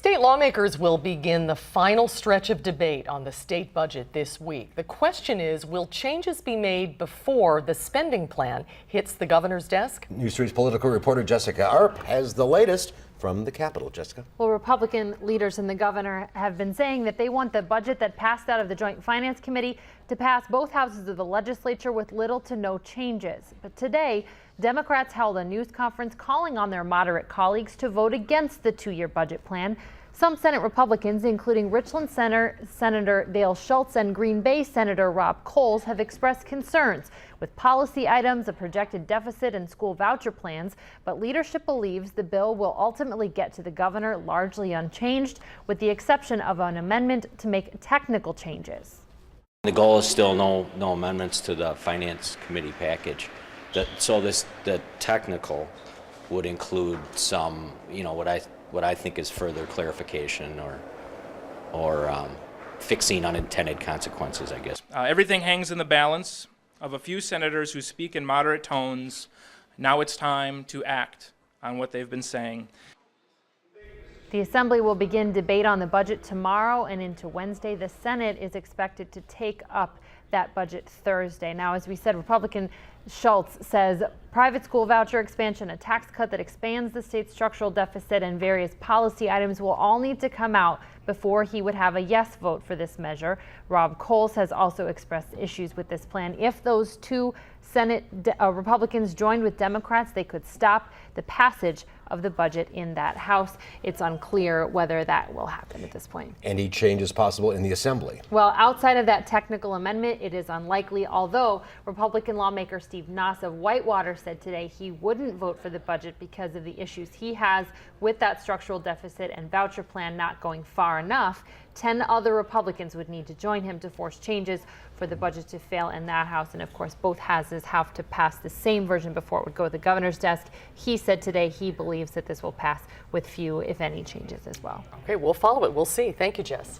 State lawmakers will begin the final stretch of debate on the state budget this week. The question is, will changes be made before the spending plan hits the governor's desk? News 3's political reporter Jessica Arp has the latest from the Capitol. Jessica. Well, Republican leaders and the governor have been saying that they want the budget that passed out of the Joint Finance Committee to pass both houses of the legislature with little to no changes. But today, Democrats held a news conference calling on their moderate colleagues to vote against the two-year budget plan. Some Senate Republicans, including Richland Senator Dale Schultz and Green Bay Senator Rob Coles, have expressed concerns with policy items, a projected deficit, and school voucher plans. But leadership believes the bill will ultimately get to the governor largely unchanged, with the exception of an amendment to make technical changes. The goal is still no amendments to the Finance Committee package. The technical would include some, what I think is further clarification or fixing unintended consequences, I guess. Everything hangs in the balance of a few senators who speak in moderate tones. Now it's time to act on what they've been saying. The Assembly will begin debate on the budget tomorrow and into Wednesday. The Senate is expected to take up that budget Thursday. Now, as we said, Republican Schultz says private school voucher expansion, a tax cut that expands the state's structural deficit, and various policy items will all need to come out before he would have a yes vote for this measure. Rob Coles has also expressed issues with this plan. If those two Senate Republicans joined with Democrats, they could stop the passage of the budget in that House. It's unclear whether that will happen at this point. Any changes possible in the Assembly? Well, outside of that technical amendment, it is unlikely, although Republican lawmaker Steve Nass of Whitewater said today he wouldn't vote for the budget because of the issues he has with that structural deficit and voucher plan not going far enough. 10 other Republicans would need to join him to force changes for the budget to fail in that House. And of course, both houses have to pass the same version before it would go to the governor's desk. He said today he believes that this will pass with few, if any, changes as well. Okay, we'll follow it. We'll see. Thank you, Jess.